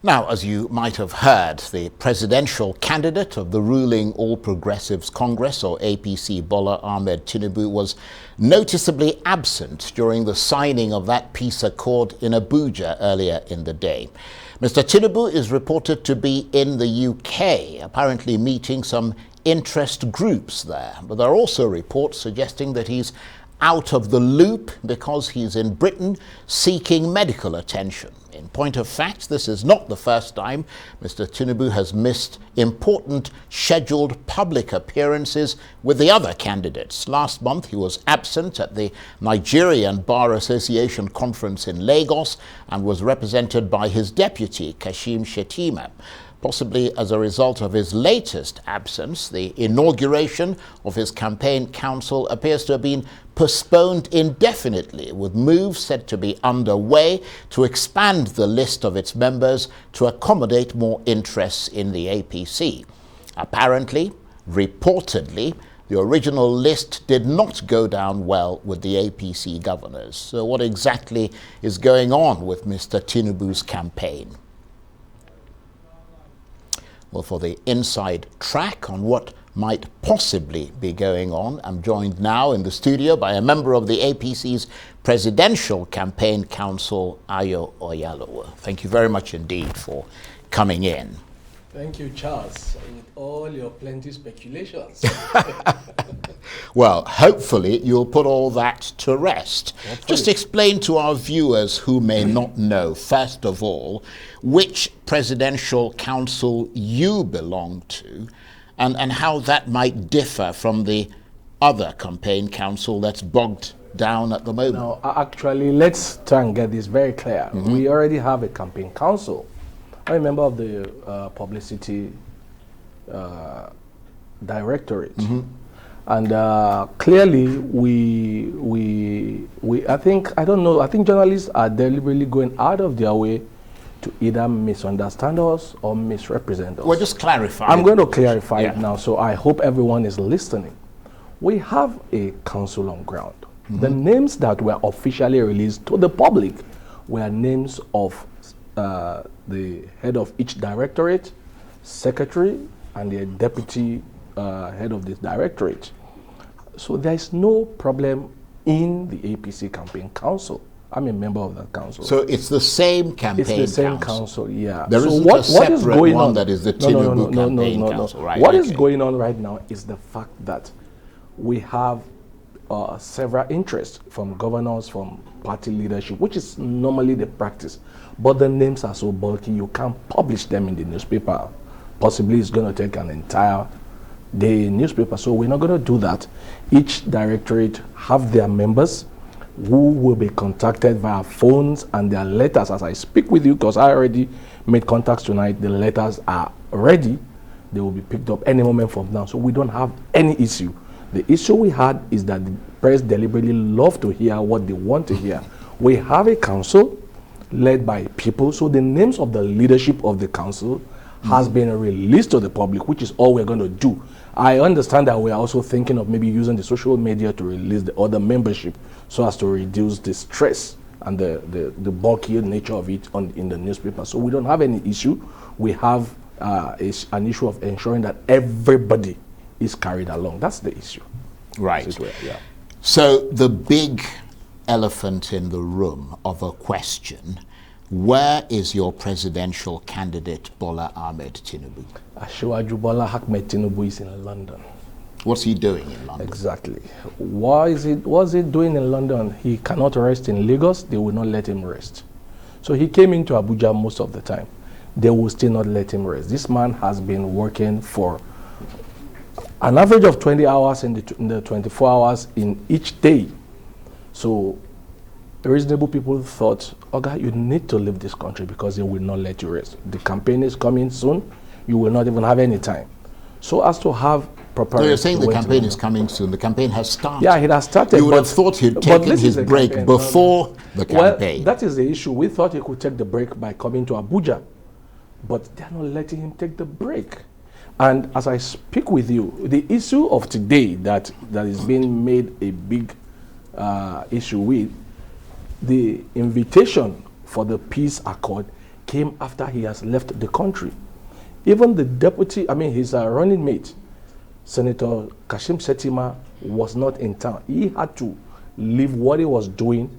Now, as you might have heard, the presidential candidate of the ruling All Progressives Congress, or APC, Bola Ahmed Tinubu, was noticeably absent during the signing of that peace accord in Abuja earlier in the day. Mr. Tinubu is reported to be in the UK, apparently meeting some interest groups there. But there are also reports suggesting that he's out of the loop because he's in Britain seeking medical attention. In point of fact, this is not the first time Mr. Tinubu has missed important scheduled public appearances with the other candidates. Last month, he was absent at the Nigerian Bar Association conference in Lagos and was represented by his deputy, Kashim Shettima. Possibly as a result of his latest absence, the inauguration of his campaign council appears to have been postponed indefinitely, with moves said to be underway to expand the list of its members to accommodate more interests in the APC. Apparently, reportedly, the original list did not go down well with the APC governors. So what exactly is going on with Mr. Tinubu's campaign? Well, for the inside track on what might possibly be going on, I'm joined now in the studio by a member of the APC's Presidential Campaign Council, Ayo Oyalowo. Thank you very much indeed for coming in. Thank you, Charles, with all your plenty speculations. Well, hopefully you'll put all that to rest. Hopefully. Just explain to our viewers who may not know, first of all, which presidential council you belong to and how that might differ from the other campaign council that's bogged down at the moment. Now, actually, let's try and get this very clear. We already have a campaign council. I'm a member of the publicity directorate. And clearly, I think journalists are deliberately going out of their way to either misunderstand us or misrepresent us. Well, just clarify. I'm going to clarify it now, so I hope everyone is listening. We have a council on ground. The names that were officially released to the public were names of the head of each directorate, secretary, and the deputy head of this directorate. So there is no problem in the APC campaign council. I'm a member of that council. So it's the same campaign council? It's the same council, yeah. There isn't a separate one that is the Tinubu campaign council, right? What is going on right now is the fact that we have several interests from governors, from party leadership, which is normally the practice. But the names are so bulky, you can't publish them in the newspaper. Possibly it's going to take an entire day in newspaper. So we're not going to do that. Each directorate have their members who will be contacted via phones and their letters as I speak with you, because I already made contacts tonight. The letters are ready. They will be picked up any moment from now. So we don't have any issue. The issue we had is that the press deliberately love to hear what they want to hear. We have a council led by people, so the names of the leadership of the council has been released to the public, which is all we're going to do. I understand that we are also thinking of maybe using the social media to release the other membership so as to reduce the stress and the bulky nature of it in the newspaper. So we don't have any issue. We have an issue of ensuring that everybody is carried along. That's the issue. Right. Yeah. So the big elephant in the room of a question: where is your presidential candidate Bola Ahmed Tinubu? Asiwaju Bola Ahmed Tinubu is in London. What's he doing in London? Exactly. What's he doing in London? He cannot rest in Lagos. They will not let him rest. So he came into Abuja most of the time. They will still not let him rest. This man has been working for an average of 20 hours in the 24 hours in each day. So reasonable people thought, okay, you need to leave this country because they will not let you rest. The campaign is coming soon. You will not even have any time. So as to have proper... So you're saying the campaign is coming soon. The campaign has started. Yeah, it has started. You would have thought he'd taken his break before the campaign. Well, that is the issue. We thought he could take the break by coming to Abuja. But they're not letting him take the break. And as I speak with you, the issue of today that is being made a big issue with, the invitation for the peace accord came after he has left the country. Even the deputy, his running mate, Senator Kashim Shettima, was not in town. He had to leave what he was doing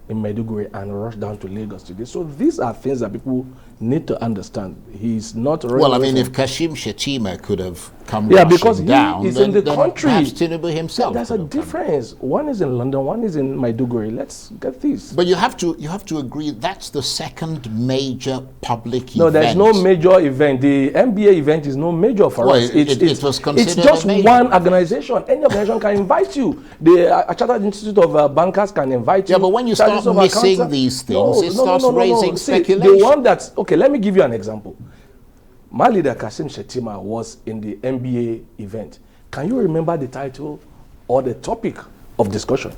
in Maiduguri and rush down to Lagos today. So these are things that people need to understand. He's not running. Well, if Kashim Shettima could have come because down, he's in the country. Perhaps Tinubu himself. There's a difference. One is in London, one is in Maiduguri. Let's get this. But you have to agree that's the second major public event. No, there's no major event. The NBA event is no major for us. It was considered it's just a major. one organization. Any organization can invite you. The Chartered Institute of Bankers can invite you. Yeah, but when you start missing these things, it starts raising speculation. The one that's okay. Let me give you an example. My leader Kashim Shettima was in the NBA event. Can you remember the title or the topic of discussion?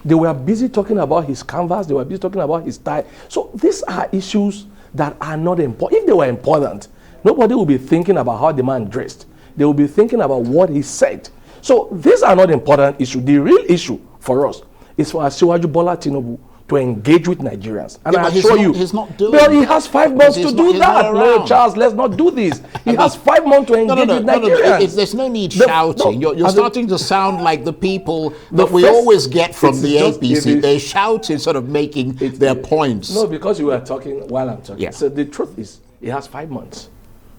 They were busy talking about his canvas. They were busy talking about his tie. So these are issues that are not important. If they were important, nobody will be thinking about how the man dressed. They will be thinking about what he said. So these are not important issues. The real issue for us is for Asiwaju Bola Tinubu to engage with Nigerians. And I assure you, he's not doing well, he has 5 months to do that. No, Charles, let's not do this. He has 5 months to engage with Nigerians. There's no need shouting. You're starting to sound like the people that we always get from the APC. They shout instead of making their points. No, because you were talking while I'm talking. Yeah. So the truth is, he has 5 months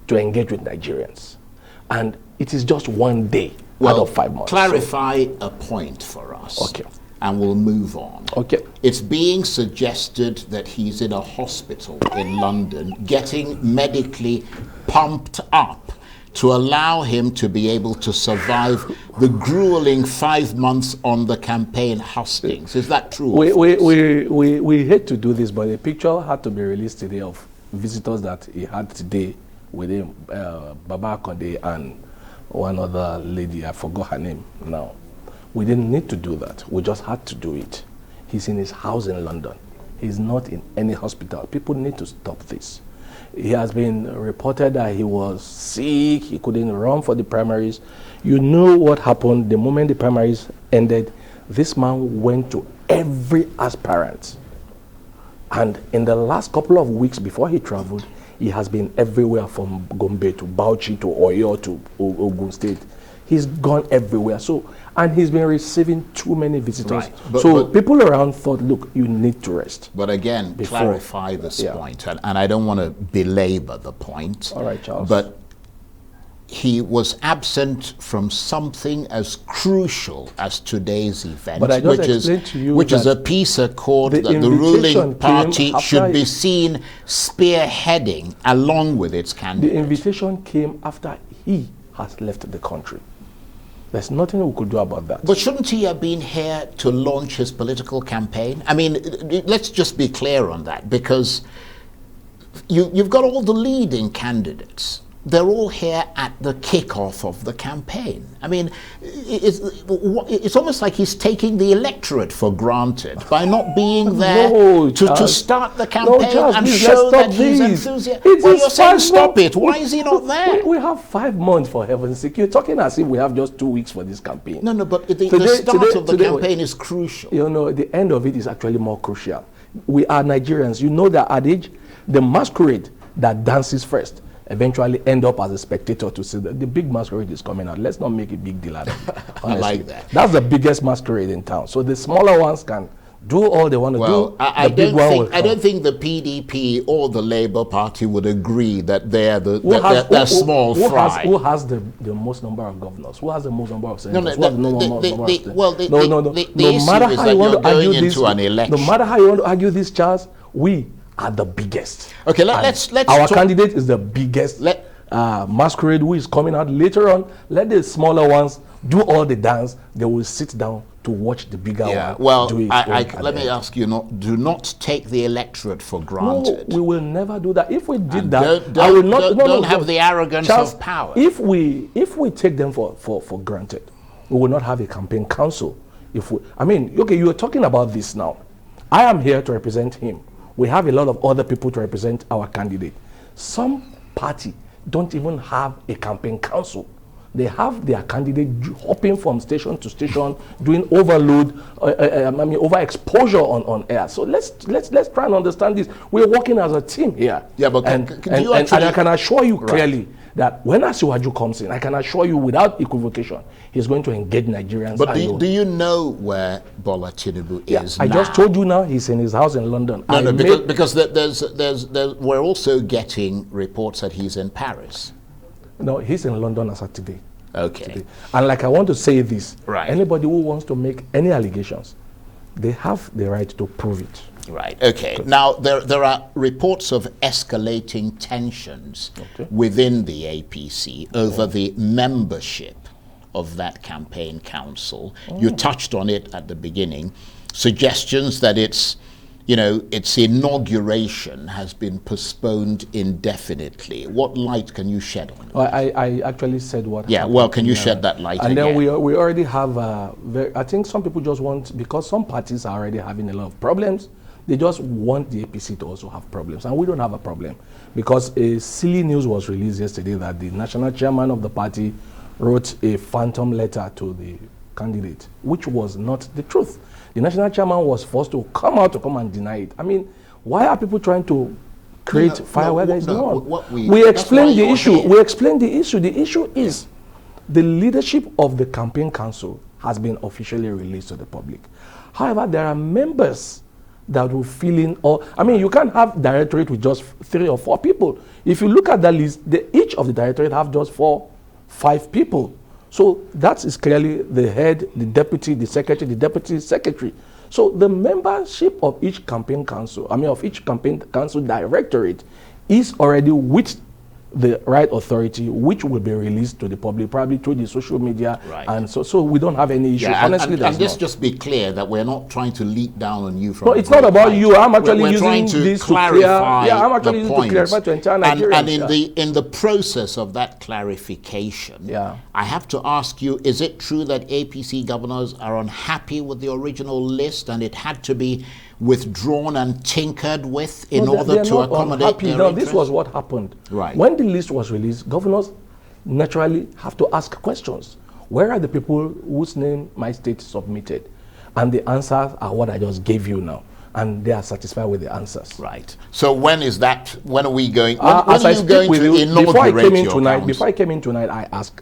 to engage with Nigerians. And it is just 1 day out of 5 months. Clarify a point for us. Okay. And we'll move on. Okay. It's being suggested that he's in a hospital in London getting medically pumped up to allow him to be able to survive the grueling 5 months on the campaign hustings. Is that true? We hate to do this, but a picture had to be released today of visitors that he had today with him, Baba Konde and one other lady. I forgot her name now. We didn't need to do that. We just had to do it. He's in his house in London. He's not in any hospital. People need to stop this. He has been reported that he was sick. He couldn't run for the primaries. You know what happened the moment the primaries ended? This man went to every aspirant. And in the last couple of weeks before he traveled, he has been everywhere from Gombe to Bauchi to Oyo to Ogun State. He's gone everywhere. And he's been receiving too many visitors. Right. But people around thought, look, you need to rest. But again, clarify this point. And I don't want to belabor the point. All right, Charles. But he was absent from something as crucial as today's event, which is a peace accord that the ruling party should be seen spearheading along with its candidate. The invitation came after he has left the country. There's nothing we could do about that. But shouldn't he have been here to launch his political campaign? I mean, let's just be clear on that, because you've got all the leading candidates. They're all here at the kickoff of the campaign. I mean, it's almost like he's taking the electorate for granted by not being there to start the campaign and show that he's enthusiastic. Well, you're saying stop it. Why is he not there? We have 5 months, for heaven's sake. You're talking as if we have just 2 weeks for this campaign. No, but the start of the campaign is crucial. You know, the end of it is actually more crucial. We are Nigerians. You know that adage, the masquerade that dances first eventually end up as a spectator to see that the big masquerade is coming out. Let's not make a big deal out of it. I like that. That's the biggest masquerade in town. So the smaller ones can do all they want to do. I don't think the PDP or the Labour Party would agree that they're they're small fry. Who has the most number of governors? Who has the most number of senators? No matter how you want to argue this, no matter how you want to argue this, Charles, we are the biggest. Okay, let's our candidate is the biggest masquerade who is coming out later on. Let the smaller ones do all the dance. They will sit down to watch the bigger one. Well, let me ask you: do not take the electorate for granted. No, we will never do that. If we did I will not. Don't have the arrogance of power. If we take them for granted, we will not have a campaign council. Okay, you are talking about this now. I am here to represent him. We have a lot of other people to represent our candidate. Some party don't even have a campaign council. They have their candidate hopping from station to station, doing overload, overexposure on air. So let's try and understand this. We're working as a team here. Yeah, but and I can assure you clearly that when Asiwaju comes in, I can assure you without equivocation, he's going to engage Nigerians. But do you know where Bola Tinubu is now? I just told you now he's in his house in London. Because we're also getting reports that he's in Paris. No, he's in London as of today. Okay. Today. And like I want to say this, right. Anybody who wants to make any allegations, they have the right to prove it. Right, okay. Now, there are reports of escalating tensions within the APC over the membership of that campaign council. You touched on it at the beginning. Suggestions that its inauguration has been postponed indefinitely. What light can you shed on it? Well, I actually said what Yeah, well, can you shed that light and again? then we already have, I think some people just want, because some parties are already having a lot of problems, they just want the APC to also have problems. And we don't have a problem. Because a silly news was released yesterday that the national chairman of the party wrote a phantom letter to the candidate, which was not the truth. The national chairman was forced to come and deny it. I mean, why are people trying to create fire where there is none? We explained the issue. We explained the issue. The issue is the leadership of the campaign council has been officially released to the public. However, there are members that will fill in you can't have directorate with just 3 or 4 people. If you look at the list, each of the directorate have just 4, 5 people. So that is clearly the head, the deputy, the secretary, the deputy secretary. So the membership of each campaign council, of each campaign council directorate is already with the right authority, which will be released to the public, probably through the social media. Right. And so we don't have any issue. Yeah, honestly, and just be clear that we're not trying to leap down on you from. No, it's not about you. I'm actually using to this clarify. I'm actually using to clarify to entire Nigerians. And in the process of that clarification, I have to ask you: is it true that APC governors are unhappy with the original list, and it had to be withdrawn and tinkered with in order to accommodate their interests? This was what happened. Right. When the list was released, governors naturally have to ask questions. Where are the people whose name my state submitted? And the answers are what I just gave you now. And they are satisfied with the answers. Right. So when is that? When are we going? When are you going to inaugurate before I came in tonight? Council? Before I came in tonight, I asked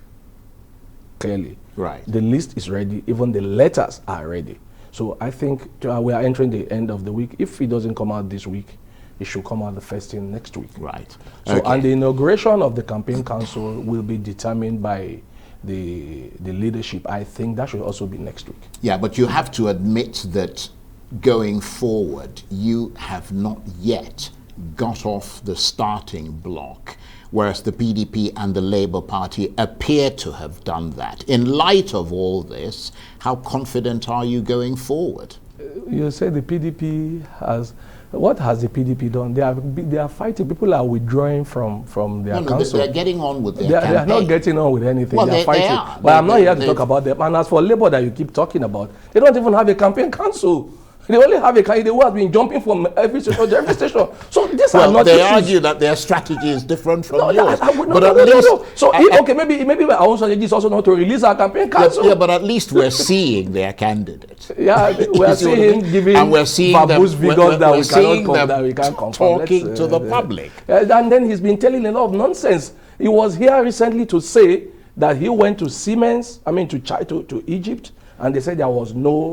clearly. Right. The list is ready. Even the letters are ready. So I think we are entering the end of the week. If it doesn't come out this week, it should come out the first thing next week. Right. So and the inauguration of the campaign council will be determined by the leadership. I think that should also be next week. Yeah, but you have to admit that going forward, you have not yet got off the starting block, whereas the PDP and the Labour Party appear to have done that. In light of all this, how confident are you going forward? You say the PDP has... What has the PDP done? They are fighting. People are withdrawing from their council. They're getting on with their campaign. They are not getting on with anything. Well, they are fighting. They are. But I'm not here to talk about them. And as for Labour that you keep talking about, they don't even have a campaign council. They only have a candidate who has been jumping from every station to every station. So these are not they issues. argue that their strategy is different from yours. But at least, maybe our own strategy is also not to release our campaign council. Yeah, but at least we're seeing their candidates. Yeah, we're seeing him giving and we're seeing figures that we can't confirm. Talking to the public. And then he's been telling a lot of nonsense. He was here recently to say that he went to to Egypt, and they said there was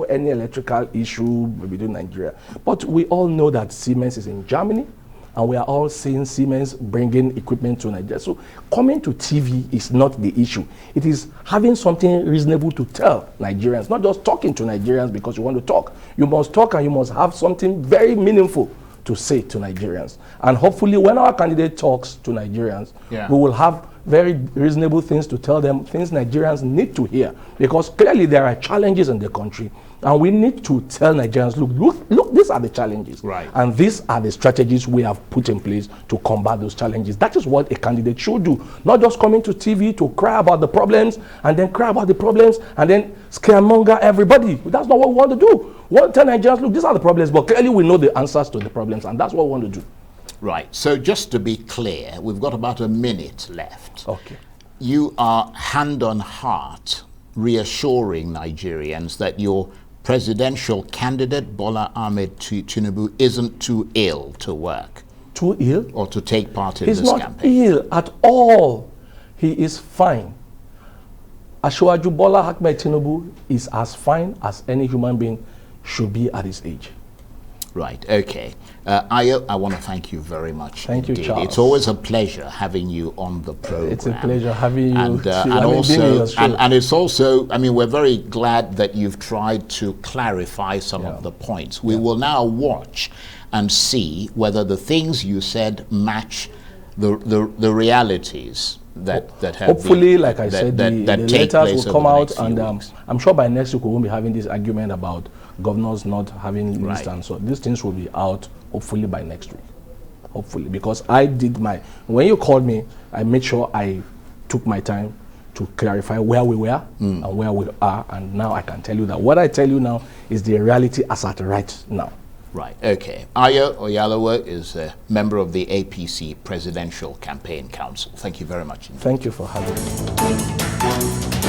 any electrical issue between Nigeria. But we all know that Siemens is in Germany, and we are all seeing Siemens bringing equipment to Nigeria. So coming to TV is not the issue. It is having something reasonable to tell Nigerians, not just talking to Nigerians because you want to talk. You must talk and you must have something very meaningful to say to Nigerians. And hopefully when our candidate talks to Nigerians, we will have very reasonable things to tell them, things Nigerians need to hear. Because clearly there are challenges in the country, and we need to tell Nigerians, look, these are the challenges. Right. And these are the strategies we have put in place to combat those challenges. That is what a candidate should do. Not just coming to TV to cry about the problems, and then scaremonger everybody. That's not what we want to do. We want to tell Nigerians, look, these are the problems, but clearly we know the answers to the problems, and that's what we want to do. Right. So just to be clear, we've got about a minute left. Okay. you are hand on heart reassuring Nigerians that your presidential candidate, Bola Ahmed Tinubu, isn't too ill to work. Too ill? Or to take part in He's this not campaign. ill at all. He is fine. Asiwaju Bola Ahmed Tinubu is as fine as any human being should be at his age. Right, okay. Ayo, I want to thank you very much. Thank you, Charles. It's always a pleasure having you on the program. It's a pleasure having you. And it's also, I mean, we're very glad that you've tried to clarify some of the points. We will now watch and see whether the things you said match the realities that have hopefully been, like I said, the take letters will come out, and weeks. I'm sure by next week we won't be having this argument about governors not having list, and so these things will be out hopefully by next week. Hopefully, because I did when you called me, I made sure I took my time to clarify where we were and where we are, and now I can tell you that what I tell you now is the reality as at right now. Right, okay. Ayo Oyalowo is a member of the APC Presidential Campaign Council. Thank you very much indeed. Thank you for having me.